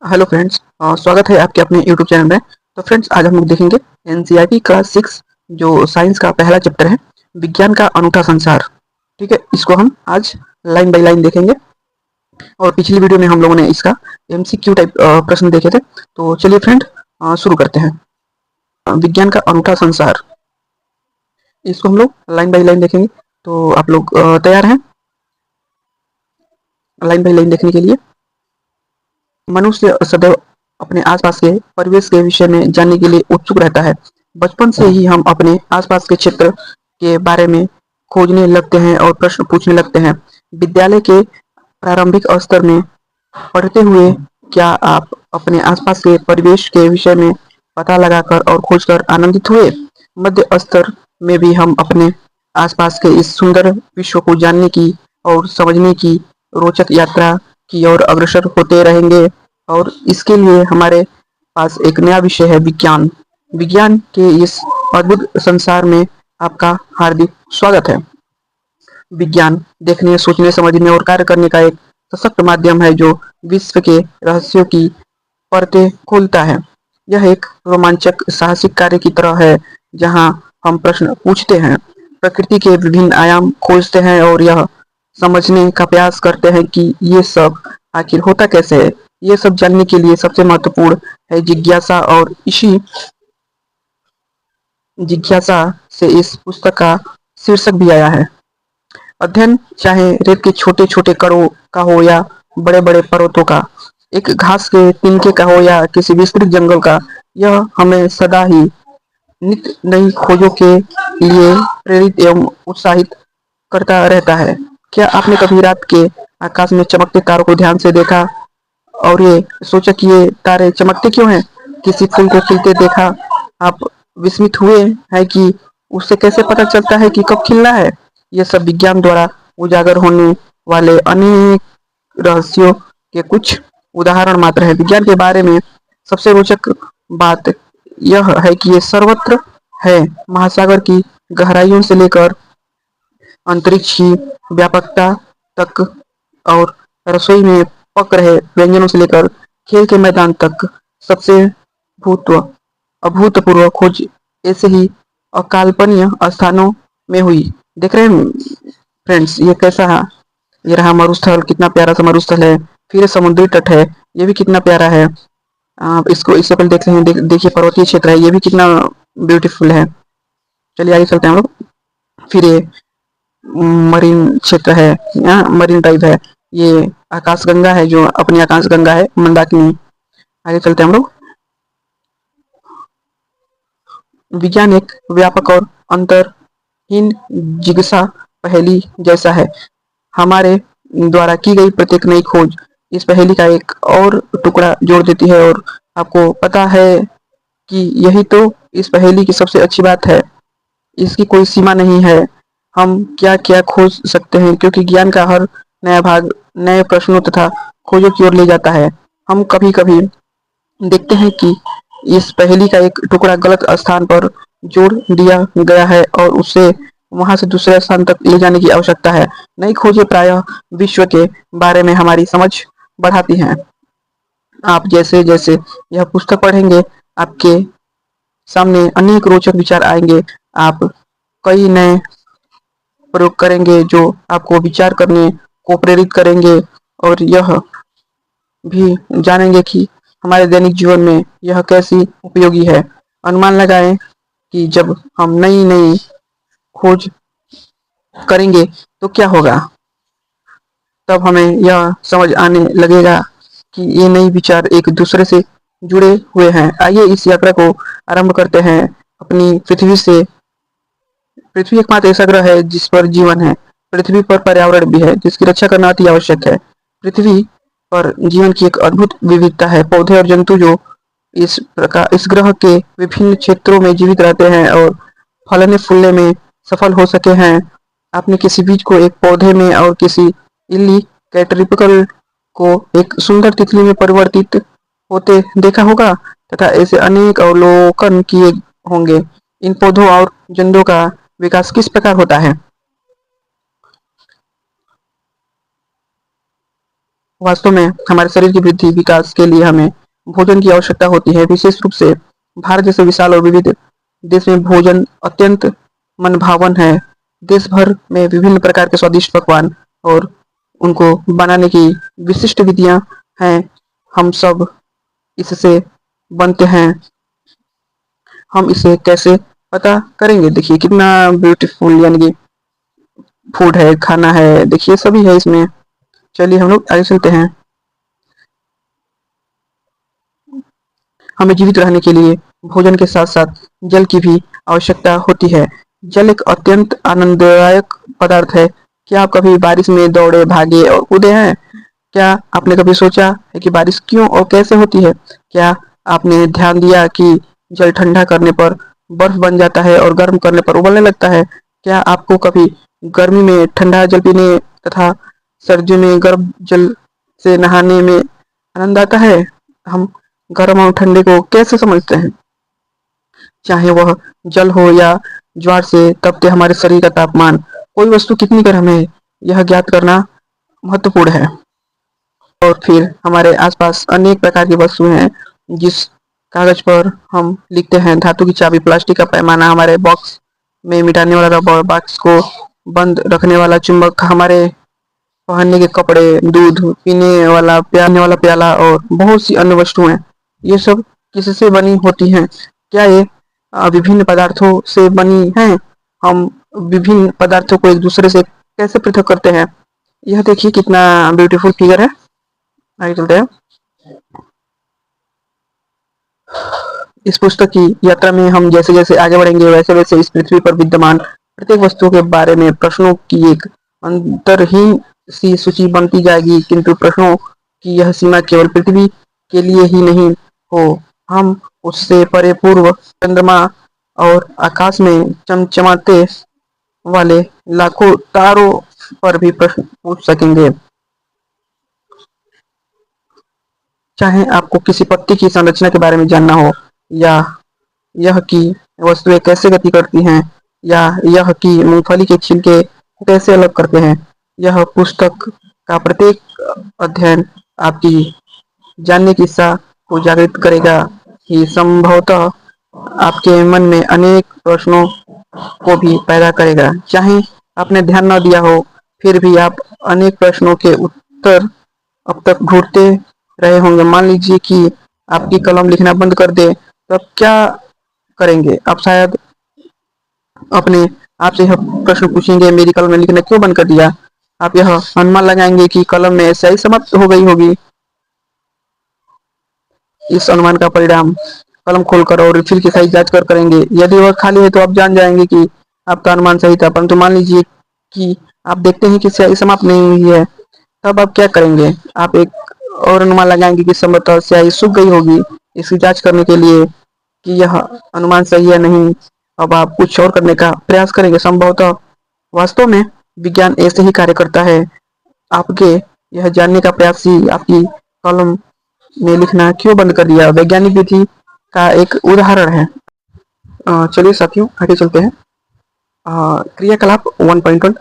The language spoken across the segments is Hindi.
हेलो फ्रेंड्स, स्वागत है आपके अपने यूट्यूब चैनल में। तो फ्रेंड्स, आज हम लोग देखेंगे एनसीईआरटी का 6 जो साइंस का पहला चैप्टर है, विज्ञान का अनूठा संसार। ठीक है, इसको हम आज लाइन बाय लाइन देखेंगे। और पिछली वीडियो में हम लोगों ने इसका एमसीक्यू टाइप प्रश्न देखे थे। तो चलिए फ्रेंड, शुरू करते हैं। विज्ञान का अनूठा संसार, इसको हम लोग लाइन बाय लाइन देखेंगे। तो आप लोग तैयार हैं लाइन बाय लाइन देखने के लिए? मनुष्य सदैव अपने आसपास के परिवेश के विषय में जानने के लिए उत्सुक रहता है। बचपन से ही हम अपने आसपास के क्षेत्र के बारे में खोजने लगते हैं और प्रश्न पूछने लगते हैं। विद्यालय के प्रारंभिक स्तर में पढ़ते हुए क्या आप अपने आसपास के परिवेश के विषय में पता लगाकर और खोजकर आनंदित हुए? मध्य स्तर में भी हम अपने आसपास के इस सुंदर विश्व को जानने की और समझने की रोचक यात्रा की ओर अग्रसर होते रहेंगे। और इसके लिए हमारे पास एक नया विषय है, विज्ञान। विज्ञान के इस अद्भुत संसार में आपका हार्दिक स्वागत है। विज्ञान देखने, सोचने, समझने और कार्य करने का एक सशक्त माध्यम है जो विश्व के रहस्यों की परतें खोलता है। यह एक रोमांचक साहसिक कार्य की तरह है जहां हम प्रश्न पूछते हैं, प्रकृति के विभिन्न आयाम खोजते हैं और यह समझने का प्रयास करते हैं कि ये सब आखिर होता कैसे है। ये सब जानने के लिए सबसे महत्वपूर्ण है जिज्ञासा, और इसी जिज्ञासा से इस पुस्तक का शीर्षक भी आया है। अध्ययन चाहे रेत के छोटे छोटे कणों का हो या बड़े बड़े पर्वतों का, एक घास के तिनके का हो या किसी विस्तृत जंगल का, यह हमें सदा ही नित्य नई खोजों के लिए प्रेरित एवं उत्साहित करता रहता है। क्या आपने कभी रात के आकाश में चमकते तारों को ध्यान से देखा और ये सोचा कि ये तारे चमकते क्यों हैं? किसी फूल को खिलते देखा, आप विस्मित हुए हैं कि उससे कैसे पता चलता है कि कब खिलना है? ये सब विज्ञान द्वारा उजागर होने वाले अनेक रहस्यों के कुछ उदाहरण मात्र हैं। विज्ञान के बारे में सबसे रोचक बात यह है कि ये सर्वत्र है। महासागर की गहराइयों से लेकर अंतरिक्ष की व्यापकता तक, और रसोई में पक रहे व्यंजनों से लेकर खेल के मैदान तक, सबसे भूत अभूतपूर्व खोज ऐसे ही अकाल्पनीय स्थानों में हुई। देख रहे हैं फ्रेंड्स, ये कैसा है? ये रहा मरुस्थल, कितना प्यारा सा मरुस्थल है। फिर समुद्री तट है, ये भी कितना प्यारा है। आप इसको इससे पहले देख रहे हैं, देखिए पर्वतीय क्षेत्र है, ये भी कितना ब्यूटीफुल है। चलिए आगे चलते हैं हम लोग। फिर ये मरीन क्षेत्र है, यहाँ मरीन टाइप है। ये आकाशगंगा है, जो अपनी आकाशगंगा है मंदाकिनी। आगे चलते हैं हम लोग। विज्ञान एक व्यापक और अंतरहीन जिज्ञासा पहेली जैसा है। हमारे द्वारा की गई प्रत्येक नई खोज इस पहेली का एक और टुकड़ा जोड़ देती है। और आपको पता है कि यही तो इस पहेली की सबसे अच्छी बात है, इसकी कोई सीमा नहीं है। हम क्या क्या खोज सकते हैं, क्योंकि ज्ञान का हर नया भाग नए प्रश्नों तथा खोजों की ओर ले जाता है। हम कभी कभी देखते हैं कि इस पहेली का एक टुकड़ा गलत स्थान पर जोड़ दिया गया है और उसे वहां से दूसरे स्थान तक ले जाने की आवश्यकता है। नई खोजें प्रायः विश्व के बारे में हमारी समझ बढ़ाती हैं। आप जैसे जैसे यह पुस्तक पढ़ेंगे, आपके सामने अनेक रोचक विचार आएंगे। आप कई नए प्रयोग करेंगे जो आपको विचार करने को प्रेरित करेंगे, और यह भी जानेंगे कि हमारे दैनिक जीवन में यह कैसी उपयोगी है। अनुमान लगाएं कि जब हम नई नई खोज करेंगे तो क्या होगा। तब हमें यह समझ आने लगेगा कि ये नए विचार एक दूसरे से जुड़े हुए हैं। आइए इस यात्रा को आरंभ करते हैं अपनी पृथ्वी से। पृथ्वी एकमात्र ऐसा ग्रह है जिस पर जीवन है। पृथ्वी पर पर्यावरण भी है जिसकी रक्षा करना अति आवश्यक है। पृथ्वी पर जीवन की एक अद्भुत विविधता है। पौधे और जंतु जो इस ग्रह के विभिन्न क्षेत्रों में जीवित रहते हैं और फलने फूलने में सफल हो सके हैं। आपने किसी बीज को एक पौधे में और किसी इल्ली कैटरपिलर को एक सुंदर तितली में परिवर्तित होते देखा होगा, तथा ऐसे अनेक अवलोकन किए होंगे। इन पौधों और जंतुओं का विकास किस प्रकार होता है? वास्तव में हमारे शरीर की वृद्धि विकास के लिए हमें भोजन की आवश्यकता होती है। विशेष रूप से भारत जैसे विशाल और विविध देश में भोजन अत्यंत मनभावन है। देश भर में विभिन्न प्रकार के स्वादिष्ट पकवान और उनको बनाने की विशिष्ट विधियां हैं। हम सब इससे बनते हैं। हम इसे कैसे पता करेंगे? देखिए कितना ब्यूटीफुल यानी कि फूड है, खाना है, देखिए सभी है इसमें। चलिए हम लोग आगे चलते हैं। हमें जीवित रहने के लिए भोजन के साथ साथ जल की भी आवश्यकता होती है। जल एक अत्यंत आनंददायक पदार्थ है। क्या आप कभी बारिश में दौड़े, भागे और कूदे हैं? क्या आपने कभी सोचा है कि बारिश क्यों और कैसे होती है? क्या आपने ध्यान दिया कि जल ठंडा करने पर बर्फ बन जाता है और गर्म करने पर उबलने लगता है? क्या आपको कभी गर्मी में ठंडा जल पीने तथा सर्दियों में गर्म जल से नहाने में आनंद आता है? हम गर्म और ठंडे को कैसे समझते हैं? चाहे वह जल हो या ज्वार से तपते हमारे शरीर का तापमान, कोई वस्तु कितनी गर्म है, यह ज्ञात करना महत्वपूर्ण है। और फिर हमारे आसपास अनेक प्रकार की वस्तुएं हैं जिस कागज पर हम लिखते हैं। धातु की चाबी, प्लास्टिक का पैमाना, हमारे बॉक्स में मिटाने वाला रबर, बॉक्स को बंद रखने वाला चुंबक, हमारे पहनने के कपड़े, दूध पीने वाला प्याला और बहुत सी अन्य वस्तुएं, ये सब किससे बनी होती हैं? क्या ये विभिन्न पदार्थों से बनी हैं? हम विभिन्न पदार्थों को एक दूसरे से कैसे पृथक करते हैं? यह देखिए कितना ब्यूटीफुल फिगर है। आगे चलते हैं। इस पुस्तक की यात्रा में हम जैसे जैसे आगे बढ़ेंगे वैसे वैसे इस पृथ्वी पर विद्यमान प्रत्येक वस्तु के बारे में प्रश्नों की एक अंतरहीन सी सूची बनती जाएगी। किंतु प्रश्नों की यह सीमा केवल पृथ्वी के लिए ही नहीं हो, हम उससे परे पूर्व चंद्रमा और आकाश में चमचमाते वाले लाखों तारों पर भी प्रश्न पूछ सकेंगे। चाहे आपको किसी पत्ती की संरचना के बारे में जानना हो, या यह कि वस्तुएं कैसे गति करती हैं, या यह कि मूंगफली के छिलके कैसे अलग करते हैं, यह पुस्तक का प्रत्येक अध्ययन आपकी जानने की इच्छा को जागृत करेगा ही संभवतः आपके मन में अनेक प्रश्नों को भी पैदा करेगा। चाहे आपने ध्यान न दिया हो, फिर भी आप अनेक प्रश्नों के उत्तर अब तक ढूंढते रहे होंगे। मान लीजिए कि आपकी कलम लिखना बंद कर दे, तब क्या करेंगे? आप शायद अपने आप से यह प्रश्न पूछेंगे, मेरी कलम ने लिखना क्यों बंद कर दिया? आप यह अनुमान लगाएंगे कि कलम में स्याही समाप्त हो गई होगी। इस अनुमान का परिणाम कलम खोलकर और रिफिल की सही जांच कर करेंगे। यदि वह खाली है तो आप जान जाएंगे कि आपका अनुमान सही था। परंतु मान लीजिए कि आप देखते हैं कि स्याही समाप्त नहीं हुई है, तब आप क्या करेंगे? आप एक और अनुमान लगाएंगे कि संभवतः स्याही सूख गई होगी। इसकी जांच करने के लिए कि यह अनुमान सही है नहीं, अब आप कुछ और करने का प्रयास करेंगे संभवतः। वास्तव में विज्ञान ऐसे ही कार्य करता है। आपके यह जानने का प्रयास ही आपकी कलम ने लिखना क्यों बंद कर दिया वैज्ञानिक विधि का एक उदाहरण है। चलिए साथियों आगे चलते हैं। क्रियाकलाप 1.1,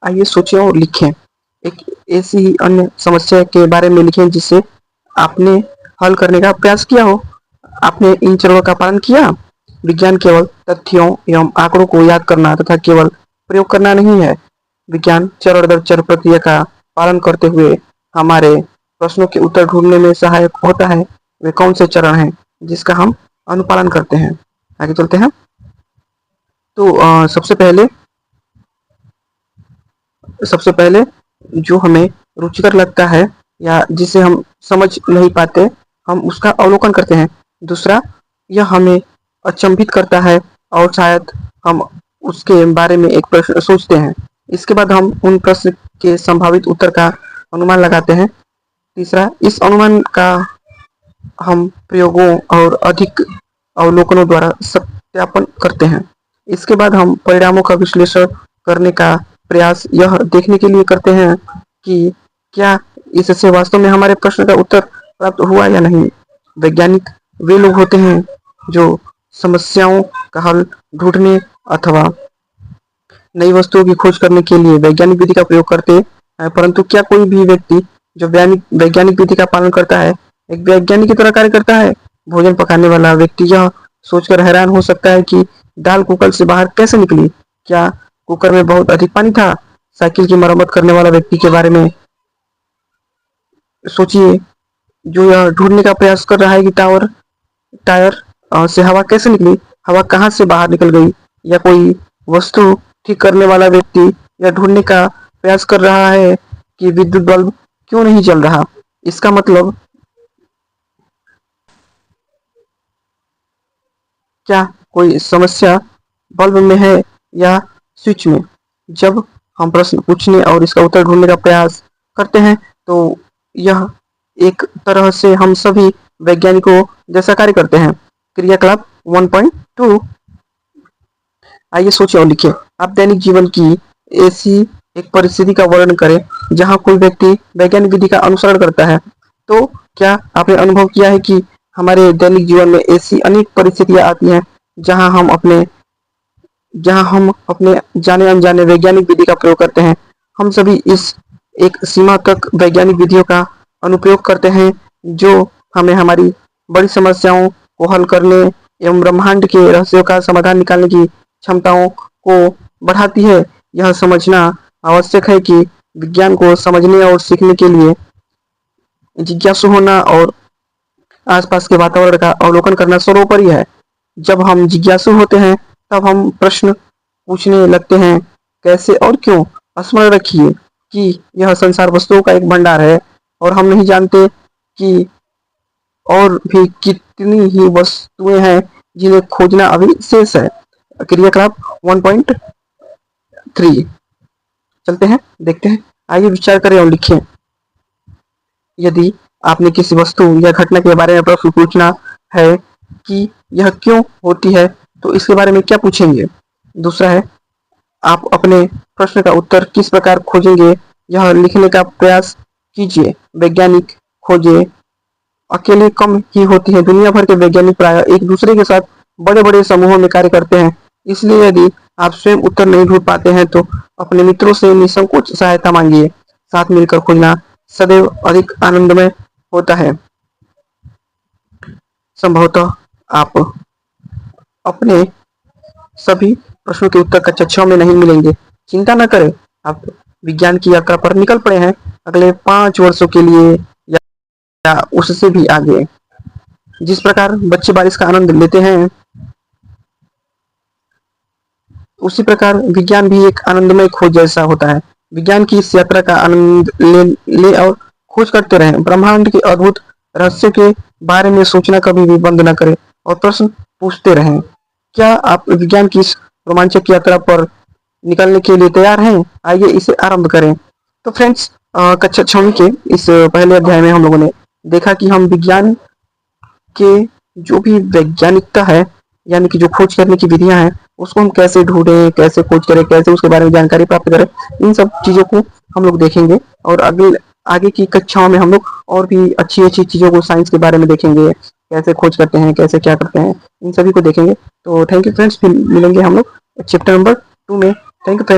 आइए सोचें और लिखें। एक ऐसी ही अन्य समस्या के बारे में लिखें जिसे आपने हल करने का प्रयास किया हो। आपने इन चरणों का पालन किया। विज्ञान केवल तथ्यों एवं आंकड़ों को याद करना तथा केवल प्रयोग करना नहीं है। विज्ञान चरण दर चरण प्रक्रिया का पालन करते हुए हमारे प्रश्नों के उत्तर ढूंढने में सहायक होता है। वे कौन से चरण हैं जिसका हम अनुपालन करते हैं? आगे चलते हैं। तो सबसे पहले जो हमें रुचिकर लगता है या जिसे हम समझ नहीं पाते, हम उसका अवलोकन करते हैं। दूसरा, यह हमें अचंभित करता है और शायद हम उसके बारे में एक प्रश्न सोचते हैं। इसके बाद हम उन प्रश्न के संभावित उत्तर का अनुमान लगाते हैं। तीसरा, इस अनुमान का हम प्रयोगों और अधिक अवलोकनों द्वारा सत्यापन करते हैं। इसके बाद हम परिणामों का विश्लेषण करने का प्रयास यह देखने के लिए करते हैं कि क्या इससे वास्तव में हमारे प्रश्न का उत्तर प्राप्त हुआ या नहीं। वैज्ञानिक वे लोग होते हैं जो समस्याओं का हल ढूंढने अथवा नई वस्तुओं की खोज करने के लिए वैज्ञानिक विधि का प्रयोग करते हैं। परंतु क्या कोई भी व्यक्ति जो वैज्ञानिक विधि का पालन करता है एक वैज्ञानिक की तरह कार्य करता है। भोजन पकाने वाला व्यक्ति यह सोचकर हैरान हो सकता है कि दाल कुकर से बाहर कैसे निकली, क्या कुकर में बहुत अधिक पानी था। साइकिल की मरम्मत करने वाला व्यक्ति के बारे में सोचिए, जो यह ढूंढने का प्रयास कर रहा है कि टायर से हवा कैसे निकली, हवा कहाँ से बाहर निकल गई। या कोई वस्तु ठीक करने वाला व्यक्ति यह ढूंढने का प्रयास कर रहा है कि विद्युत बल्ब क्यों नहीं जल रहा। इसका मतलब क्या कोई समस्या बल्ब में है या स्विच में। जब हम प्रश्न पूछने और इसका उत्तर ढूंढने का प्रयास करते हैं तो यह एक तरह से हम सभी वैज्ञानिकों जैसा कार्य करते हैं। क्रियाकलाप 1.2, आइए सोचिए और लिखिए। आप दैनिक जीवन की ऐसी एक परिस्थिति का वर्णन करें जहां कोई व्यक्ति वैज्ञानिक विधि का अनुसरण करता है। तो क्या आपने अनुभव किया है कि हमारे दैनिक जीवन में ऐसी अनेक परिस्थितियां आती हैं जहां हम अपने जाने अनजाने वैज्ञानिक विधि का प्रयोग करते हैं। हम सभी इस एक सीमा तक वैज्ञानिक विधियों का अनुप्रयोग करते हैं जो हमें हमारी बड़ी समस्याओं को हल करने एवं ब्रह्मांड के रहस्यों का समाधान निकालने की क्षमताओं को बढ़ाती है। यह समझना आवश्यक है कि विज्ञान को समझने और सीखने के लिए जिज्ञासु होना और आसपास के वातावरण का अवलोकन करना सर्वोपरि है। जब हम जिज्ञासु होते हैं तब हम प्रश्न पूछने लगते हैं, कैसे और क्यों। स्मरण रखिए कि यह संसार वस्तुओं का एक भंडार है और हम नहीं जानते कि और भी कितनी ही वस्तुएं हैं जिन्हें खोजना अभी शेष है। क्रियाकलाप 1.3, चलते हैं, देखते हैं। आइए विचार करें और लिखें। यदि आपने किसी वस्तु या घटना के बारे में प्रश्न पूछना है कि यह क्यों होती है, तो इसके बारे में क्या पूछेंगे। दूसरा है, आप अपने प्रश्न का उत्तर किस प्रकार खोजेंगे, यह लिखने का प्रयास कीजिए। वैज्ञानिक खोजें अकेले कम ही होती हैं। दुनिया भर के वैज्ञानिक प्राय एक दूसरे के साथ बड़े बड़े समूहों में कार्य करते हैं। इसलिए यदि आप स्वयं उत्तर नहीं ढूंढ पाते हैं तो अपने मित्रों से निसंकोच सहायता मांगिए। साथ मिलकर खोजना सदैव अधिक आनंदमय होता है। संभवतः आप अपने सभी प्रश्नों के उत्तर कक्षाओं में नहीं मिलेंगे। चिंता न करें, आप विज्ञान की यात्रा पर निकल पड़े हैं अगले 5 वर्षों के लिए या उससे भी आगे। जिस प्रकार बच्चे बारिश का आनंद लेते हैं उसी प्रकार विज्ञान भी एक आनंदमय खोज जैसा होता है। विज्ञान की इस यात्रा का आनंद ले और खोज करते रहें। ब्रह्मांड के अद्भुत रहस्य के बारे में सोचना कभी भी बंद न करें और प्रश्न पूछते रहें। क्या आप विज्ञान की इस रोमांचक यात्रा पर निकलने के लिए तैयार हैं? आइए इसे आरंभ करें। तो फ्रेंड्स, कक्षा 6वीं के इस पहले अध्याय में हम लोगों ने देखा कि हम विज्ञान के जो भी वैज्ञानिकता है यानी कि जो खोज करने की विधियां हैं उसको हम कैसे ढूंढें, कैसे खोज करें, कैसे उसके बारे में जानकारी प्राप्त करें, इन सब चीज़ों को हम लोग देखेंगे। और आगे की कक्षाओं में हम लोग और भी अच्छी अच्छी चीज़ों को साइंस के बारे में देखेंगे, कैसे खोज करते हैं, कैसे क्या करते हैं, इन सभी को देखेंगे। तो थैंक यू फ्रेंड्स, फिर मिलेंगे हम लोग चैप्टर नंबर 2 में। Thank you friends.